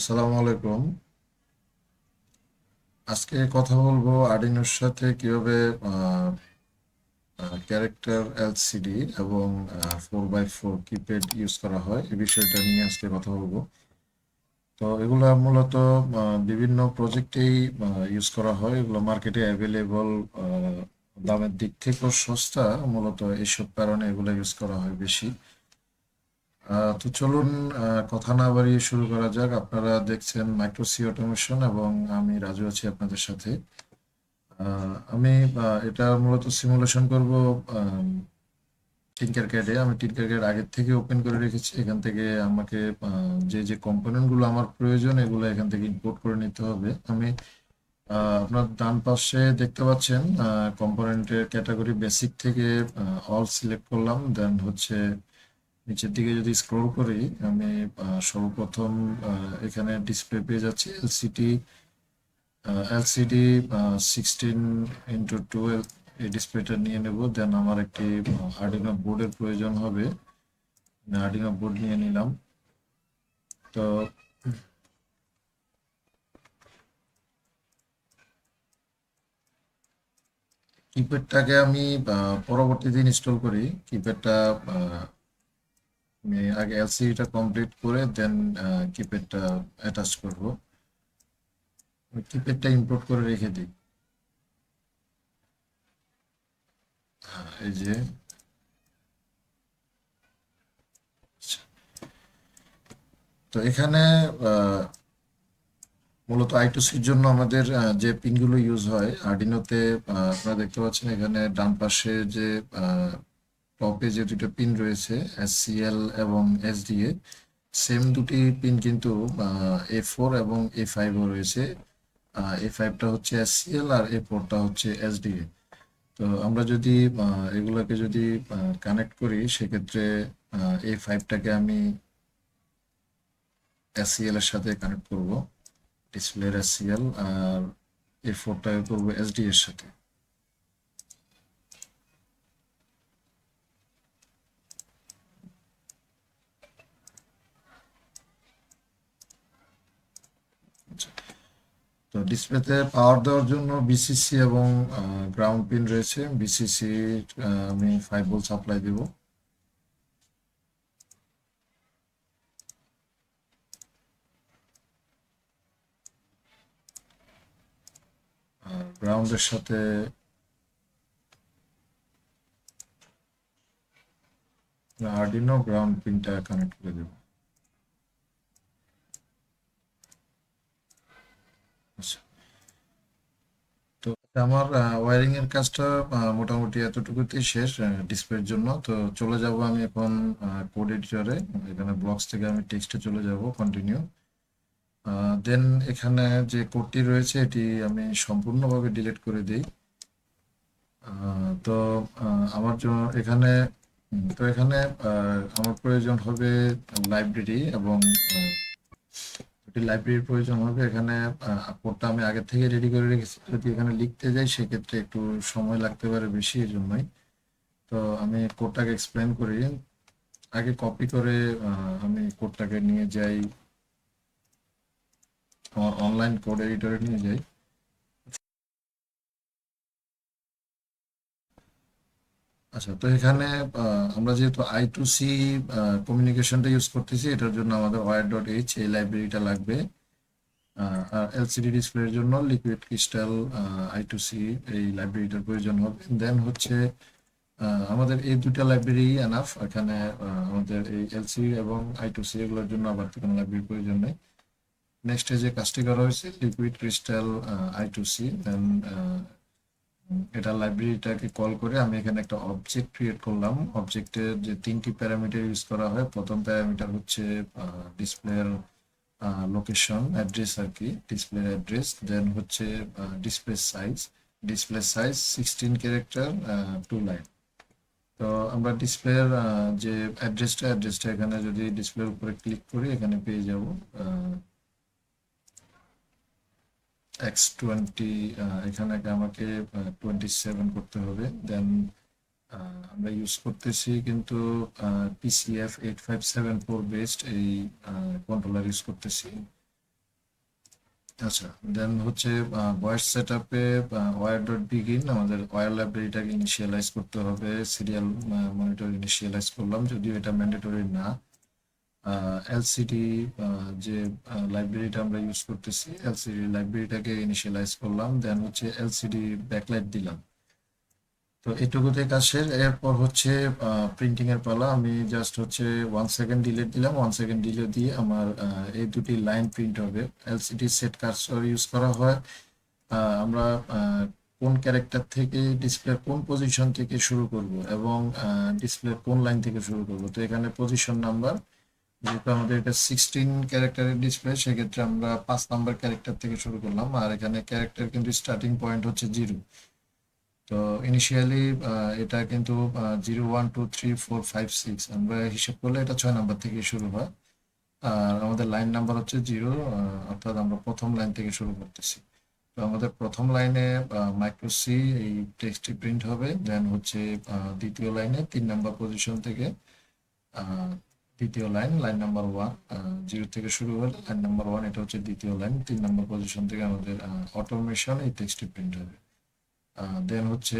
আসসালামু আলাইকুম। আজকে কথা বলবো আর্ডিনোর সাথে কিভাবে ক্যারেক্টার এলসিডি এবং 4x4 কিপ্যাড ইউজ করা হয় এই বিষয়টা নিয়ে আজকে কথা বলবো। তো এগুলা মূলত বিভিন্ন প্রজেক্টেই ইউজ করা হয়। এগুলো মার্কেটে অ্যাভেলেবল, দামের দিক থেকেও সস্তা। মূলত এইসব কারণে এগুলো ইউজ করা হয় বেশি। তো চলুন, কথা না বাড়িয়ে শুরু করা যাক। আপনারা দেখছেন মাইক্রোসি অটোমেশন এবং আমি রাজু আছি আপনাদের সাথে। আমি এটা মূলত সিমুলেশন করব টিঙ্কার ক্যাডে। আমি টিঙ্কার ক্যাড আগের থেকে ওপেন করে রেখেছি। এখান থেকে আমাকে যে যে কম্পোনেন্টগুলো আমার প্রয়োজন এগুলো এখান থেকে ইম্পোর্ট করে নিতে হবে। আমি আপনার ডান পাশে দেখতে পাচ্ছেন কম্পোনেন্টের ক্যাটাগরি বেসিক থেকে অল সিলেক্ট করলাম। দেন হচ্ছে নিচের দিকে যদি স্ক্রল করি আমি সর্বপ্রথম এখানে ডিসপ্লে পেয়ে যাচ্ছি এলসিডি 16x12 এই ডিসপ্লেটা নিয়ে নেব। দেন আমার একটি আর্ডিনো বোর্ডের প্রয়োজন হবে। আর্ডিনো বোর্ড নিয়ে নিলাম। তো কিপ্যাডটাকে আমি পরবর্তী দিন ইনস্টল করি। কিপ্যাডটা আমি আগে এলসিডিটা কমপ্লিট করে দেন কিপ্যাডটা অ্যাটাচ করব। কিপ্যাডটা ইম্পোর্ট করে রেখে দিই। এই যে তো এখানে আহ, মূলত আই2সির জন্য আমাদের যে পিনগুলো ইউজ হয় আর্ডিনোতে, আপনারা দেখতে পাচ্ছেন এখানে ডান পাশে যে টপে যে দুটো পিন রয়েছে, এসসিএল এবং এসডিএ। সেম দুটি পিন কিন্তু এ4 এবং এ5ও রয়েছে। এ5টা হচ্ছে এসসিএল আর এ4টা হচ্ছে এসডিএ। তো আমরা যদি এগুলোকে যদি কানেক্ট করি সেক্ষেত্রে এ5টাকে আমি এসসিএল এর সাথে কানেক্ট করব, ডিসপ্লের এসসিএল, আর এ4টাকে করবো এসডি এর সাথে। তো ডিসপ্লেতে পাওয়ার দেওয়ার জন্য বিসিসি এবং গ্রাউন্ড পিন রয়েছে। বিসিসি আমি 5 ভোল্ট সাপ্লাই দেব। গ্রাউন্ডের সাথে আর্ডিনো গ্রাউন্ড পিনটা কানেক্ট করে দেব। আচ্ছা, তো আমার ওয়্যারিং এর কাজটা মোটামুটি এতটুকুতেই শেষ ডিসপ্লের জন্য। তো চলে যাব আমি এখন কোড এডিটরে। এখানে ব্লকস থেকে আমি টেক্সটে চলে যাব, কন্টিনিউ। দেন এখানে যে কোডটি রয়েছে এটি আমি সম্পূর্ণভাবে ডিলিট করে দিই। তো আমার জন্য এখানে এখানে আমার প্রয়োজন হবে লাইব্রেরি এবং একটি লাইব্রেরির প্রয়োজন হবে। এখানে কোডটা আমি আগে থেকে রেডি করে রেখেছি। যদি এখানে লিখতে যাই সেক্ষেত্রে একটু সময় লাগতে পারে বেশি, এই জন্যই। তো আমি কোডটাকে এক্সপ্লেন করি। আগে কপি করে আমি কোডটাকে নিয়ে যাই, আমার অনলাইন কোড এডিটরে নিয়ে যাই। আচ্ছা, তো এখানে আমরা যেহেতু আই2সি কমিউনিকেশনটা ইউজ করতেছি, এটার জন্য আমাদের ওয়্যার.এইচ এই লাইব্রেরিটা লাগবে। আর এলসিডি ডিসপ্লের জন্য লিকুইড ক্রিস্টাল আই2সি এই লাইব্রেরিটার প্রয়োজন হবে। দেন হচ্ছে আমাদের এই দুটা লাইব্রেরি এনাফ। এখানে আমাদের এই এলসিডি এবং আই2সি এগুলোর জন্য আবার তো কোনো লাইব্রেরির প্রয়োজন নেই। নেক্সটে যে কাজটি করা হয়েছে লিকুইড ক্রিস্টাল আই2সি, দেন এটা লাইব্রেরিটাকে কল করে আমি এখানে একটা অবজেক্ট ক্রিয়েট করলাম। অবজেক্টের যে তিনটি প্যারামিটার ইউজ করা হয়, প্রথম প্যারামিটার হচ্ছে ডিসপ্লের লোকেশন অ্যাড্রেস আর কি, ডিসপ্লের অ্যাড্রেস। দেন হচ্ছে ডিসপ্লে সাইজ 16 ক্যারেক্টার 2 লাইন। তো আমরা ডিসপ্লের যে অ্যাড্রেসটা এখানে যদি ডিসপ্লের উপরে ক্লিক করি এখানে পেয়ে যাব X20। এখানে আমাকে 27 করতে হবে। দেন আমরা ইউজ করতেছি কিন্তু PCF 8574 বেসড এই কন্ট্রোলার ইউজ করতেছি। আচ্ছা, দেন হচ্ছে ভয়েস সেট আপে ওয়্যার ডট বিগিন আমাদের ওয়্যার লাইব্রেরিটাকে ইনিশিয়ালাইজ করতে হবে। সিরিয়াল মনিটর ইনিশিয়ালাইজ করলাম, যদিও এটা ম্যান্ডেটরি না। এলসিডি যে লাইব্রেরিটা আমরা ইউজ করতেছি, এলসিডি লাইব্রেরিটাকে ইনিশিয়ালাইজ করলাম, দেন হচ্ছে এলসিডি ব্যাকলাইট দিলাম। তো এটুকুতে কাজ শেষ। এরপর হচ্ছে প্রিন্টিং এর পালা। আমি জাস্ট হচ্ছে 1 সেকেন্ড ডিলে দিলাম, 1 সেকেন্ড ডিলে দিয়ে আমার এই দুটি লাইন প্রিন্ট হবে। এলসিডি সেট কার্সর ইউজ করা হয়। আমরা কোন ক্যারেক্টার থেকে ডিসপ্লে কোন পজিশন থেকে শুরু করব এবং ডিসপ্লে কোন লাইন থেকে শুরু করব। তো এখানে পজিশন নাম্বার, যেহেতু আমাদের এটা 16 ক্যারেক্টারের ডিসপ্লে, সেক্ষেত্রে আমরা 5 নাম্বার ক্যারেক্টার থেকে শুরু করলাম। আর এখানে ক্যারেক্টার কিন্তু স্টার্টিং পয়েন্ট হচ্ছে 0। তো ইনিশিয়ালি এটা কিন্তু 0 1 2 3 4 5 6 আমরা হিসেব করলে এটা 6 নাম্বার থেকে শুরু হয়। আর আমাদের লাইন নাম্বার হচ্ছে 0, অর্থাৎ আমরা প্রথম লাইন থেকে শুরু করতেছি। তো আমাদের প্রথম লাইনে মাইক্রো সি এই টেক্সটটি প্রিন্ট হবে। দেন হচ্ছে দ্বিতীয় লাইনে 3 নাম্বার পজিশন থেকে আহ, দ্বিতীয় লাইন, লাইন নাম্বার 1, 0 থেকে শুরু হলে লাইন নাম্বার 1, এটা হচ্ছে দ্বিতীয় লাইন। 3 নাম্বার পজিশন থেকে আমাদের অটোমেশন এই টেক্সটটি প্রিন্ট হবে। দেন হচ্ছে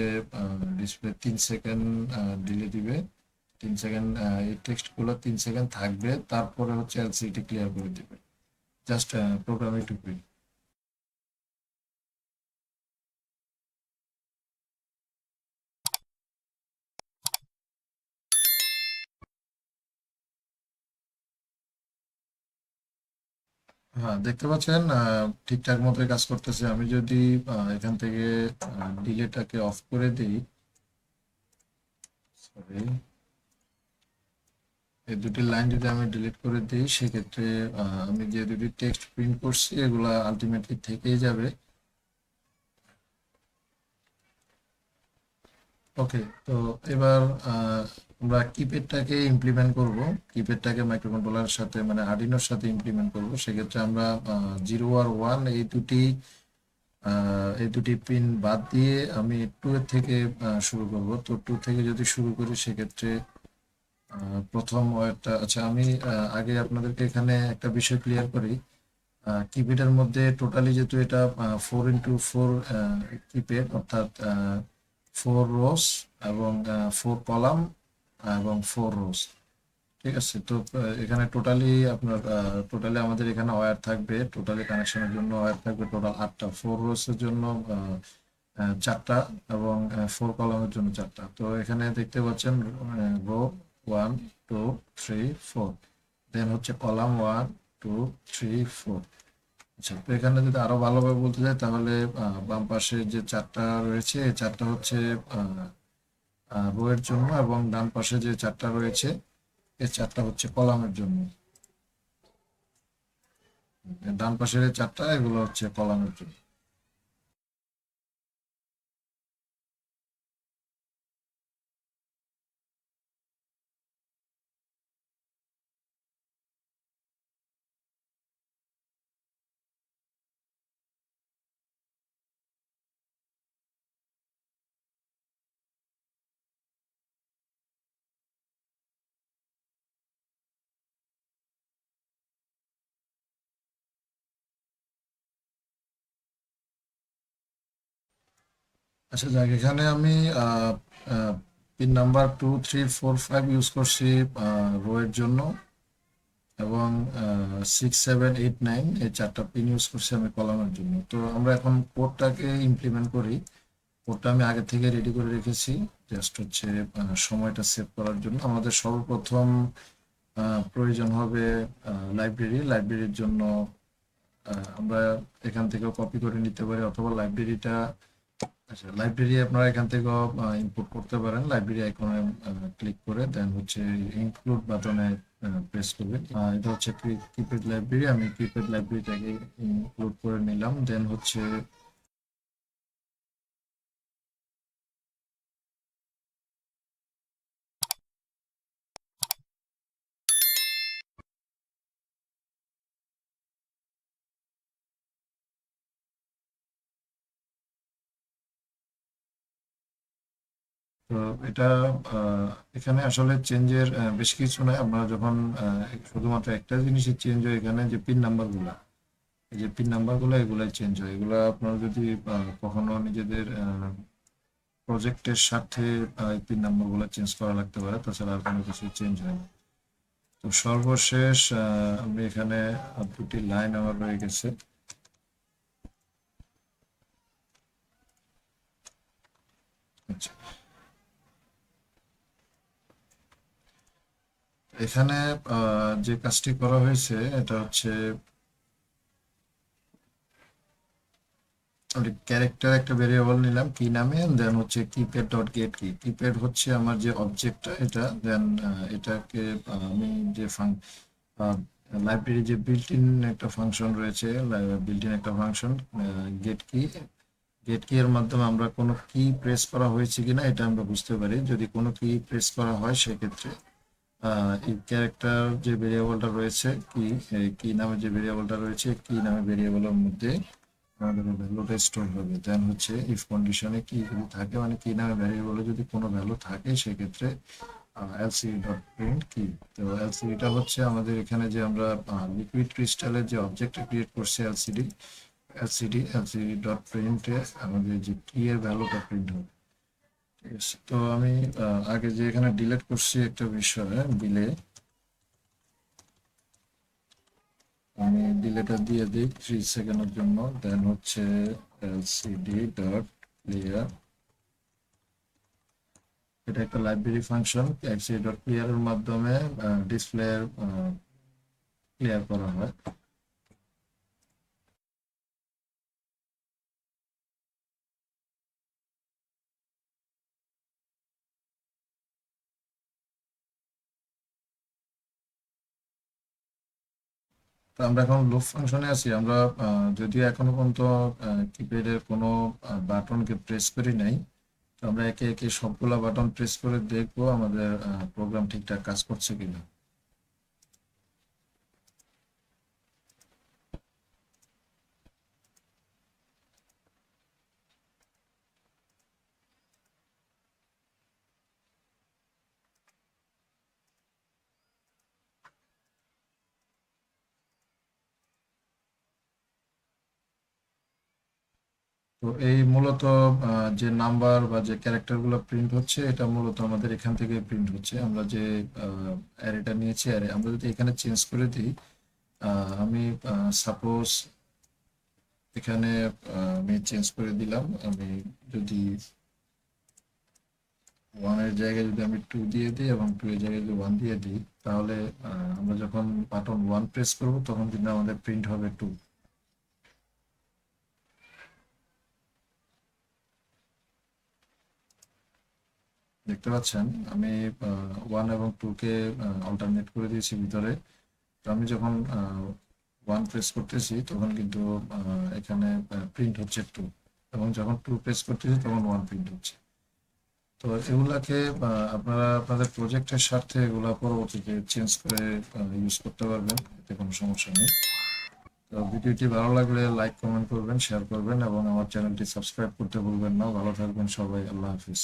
ডিসপ্লে 3 সেকেন্ড ডিলে দিবে। 3 সেকেন্ড এই টেক্সটগুলো 3 সেকেন্ড থাকবে, তারপরে হচ্ছে এলসিডি ক্লিয়ার করে দিবে। জাস্ট প্রোগ্রাম এটুকুই। হ্যাঁ, দেখতে পাচ্ছেন ঠিকঠাক মতোই কাজ করতেছে। আমি যদি এখান থেকে ডিলেটাকে অফ করে দিই, সরি, এই দুটি লাইন যদি আমি ডিলিট করে দিই, সেক্ষেত্রে আমি যে দুটি টেক্সট প্রিন্ট করছি এগুলা আলটিমেটলি থেকেই যাবে। ওকে, তো এবার আমরা কিপ্যাডটাকে ইমপ্লিমেন্ট করব। কিপ্যাডটাকে মাইক্রোকন্ট্রোলারের সাথে মানে আর্ডিনোর সাথে ইমপ্লিমেন্ট করব। সেক্ষেত্রে আমরা 0 আর 1 এই দুটি পিন বাদ দিয়ে আমি 2 এর থেকে শুরু করব। তো 2 থেকে যদি শুরু করি, সেক্ষেত্রে প্রথম ওয়্যারটা, আচ্ছা আমি আগে আপনাদেরকে এখানে একটা বিষয় ক্লিয়ার করি। কিপ্যাডের মধ্যে টোটালি যেহেতু এটা 4x4 কিপ্যাড, অর্থাৎ 4 রোস এবং 4 কলাম এবং 4 রোস। ঠিক আছে, তো এখানে টোটালি আমাদের এখানে ওয়্যার থাকবে, টোটালি কানেকশনের জন্য ওয়্যার থাকবে টোটাল 8টা। 4 রোসের জন্য 4টা এবং 4 কলামের জন্য 4টা। তো এখানে দেখতে পাচ্ছেন রো 1 2 3 4, দেন হচ্ছে কলাম 1 2 3 4। আচ্ছা, তো এখানে যদি আরো ভালোভাবে বলতে চাই, তাহলে বাম পাশে যে 4টা রয়েছে, এই 4টা হচ্ছে রো এর জন্য, এবং ডান পাশে যে 4টা রয়েছে এই 4টা হচ্ছে কলামের জন্য। ডান পাশের এই 4টা, এগুলো হচ্ছে কলামের জন্য। আচ্ছা, যাক, এখানে আমি পিন নাম্বার 2 3 4 5 ইউজ করছি রো এর জন্য, এবং 6 7 8 9 এই 4টা পিন ইউজ করছি আমি কলামের জন্য। তো আমরা এখন কোডটাকে ইমপ্লিমেন্ট করি। কোডটা আমি আগে থেকে রেডি করে রেখেছি, জাস্ট হচ্ছে সময়টা সেভ করার জন্য। আমাদের সর্বপ্রথম প্রয়োজন হবে লাইব্রেরির জন্য। আমরা এখান থেকেও কপি করে নিতে পারি, অথবা লাইব্রেরিটা, আচ্ছা, লাইব্রেরি আপনারা এখান থেকেও ইম্পোর্ট করতে পারেন। লাইব্রেরি আইকনে ক্লিক করে দেন হচ্ছে ইনক্লুড বাটনে প্রেস করবেন। এটা হচ্ছে কিপ্যাড লাইব্রেরি, আমি কিপ্যাড লাইব্রেরিটাকে ইনক্লুড করে নিলাম। দেন হচ্ছে তো এটা এখানে আসলে চেঞ্জের বেশি কিছু নয়। আমরা যখন শুধুমাত্র একটা জিনিসের চেঞ্জ হয় এখানে, যে পিন নাম্বার গুলা। এই যে পিন নাম্বারগুলো এগুলাই চেঞ্জ হয়। এগুলো আপনারা যদি কখনো নিজেদের প্রজেক্টের সাথে এই পিন নাম্বারগুলো চেঞ্জ করা লাগতে পারে, তাছাড়া আর কোনো কিছু চেঞ্জ হয় না। তো সর্বশেষ আমি এখানে দুটি লাইন আমার রয়ে গেছে। আচ্ছা, এখানে যে কাজটি করা হয়েছে এটা হচ্ছে ক্যারেক্টার একটা ভেরিয়েবল নিলাম কি নামে, দেন হচ্ছে কিপ্যাড ডট গেট কি। কিপ্যাড হচ্ছে আমার যে অবজেক্টটা এটা, দেন এটাকে আমি যে লাইব্রেরি যে বিল্ট ইন একটা ফাংশন রয়েছে, বিল্ট ইন একটা ফাংশন গেট কি। গেট কি এর মাধ্যমে আমরা কোনো কি প্রেস করা হয়েছে কিনা এটা আমরা বুঝতে পারি। যদি কোনো কি প্রেস করা হয় সেক্ষেত্রে এই ক্যারেক্টার যে ভেরিয়েবলটা রয়েছে কি, কি নামে যে ভেরিয়েবলটা রয়েছে কি নামে ভেরিয়েবলের মধ্যে আমাদের ভ্যালুটা স্টোর হবে। দেন হচ্ছে ইফ কন্ডিশনে কি যদি থাকে, মানে কি নামে ভ্যারিয়েবলে যদি কোনো ভ্যালু থাকে সেক্ষেত্রে এলসিডি ডট প্রিন্ট কি। তো এলসিডিটা হচ্ছে আমাদের এখানে যে আমরা লিকুইড ক্রিস্টালের যে অবজেক্টটা ক্রিয়েট করছে এলসিডি ডট প্রিন্টে আমাদের যে কি এর ভ্যালুটা প্রিন্ট হবে। ঠিক আছে, তো আমি আগে যে এখানে ডিলিট করছি একটা বিষয় দিলে, আমি ডিলেটা দিয়ে দিই 3 সেকেন্ডের জন্য। দেন হচ্ছে এলসিডি ডট ক্লিয়ার, এটা একটা library function. LCD dot clear এর মাধ্যমে ডিসপ্লে ক্লিয়ার করা হয়। তো আমরা এখন লুপ ফাংশনে আছি। আমরা যদিও এখনো পর্যন্ত কিপ্যাডের কোনো বাটনকে প্রেস করি নাই, তো আমরা একে একে সবগুলা বাটন প্রেস করে দেখবো আমাদের প্রোগ্রাম ঠিকঠাক কাজ করছে কিনা। তো এই মূলত যে নাম্বার বা যে ক্যারেক্টার গুলো প্রিন্ট হচ্ছে এটা মূলত আমাদের এখান থেকে প্রিন্ট হচ্ছে। আমরা যে অ্যারেটা নিয়েছি, অ্যারে আমরা যদি এখানে চেঞ্জ করে দিই, আমি সাপোজ এখানে আমি চেঞ্জ করে দিলাম। আমি যদি 1 এর জায়গায় যদি আমি 2 দিয়ে দিই এবং 2 এর জায়গায় যদি 1 দিয়ে দিই, তাহলে আমরা যখন বাটন 1 প্রেস করব তখন কিন্তু আমাদের প্রিন্ট হবে 2। দেখতে পাচ্ছেন আমি 1 এবং 2 কে অল্টারনেট করে দিয়েছি ভিতরে। তো আমি যখন 1 প্রেস করতেছি তখন কিন্তু এখানে প্রিন্ট হচ্ছে 2, এবং যখন 2 প্রেস করতেছি তখন 1 প্রিন্ট হচ্ছে। তো এগুলাকে আপনারা আপনাদের প্রজেক্টের স্বার্থে এগুলা পরবর্তীতে চেঞ্জ করে ইউজ করতে পারবেন, এতে কোনো সমস্যা নেই। তো ভিডিওটি ভালো লাগলে লাইক কমেন্ট করবেন, শেয়ার করবেন এবং আমার চ্যানেলটি সাবস্ক্রাইব করতে ভুলবেন না। ভালো থাকবেন সবাই, আল্লাহ হাফিজ।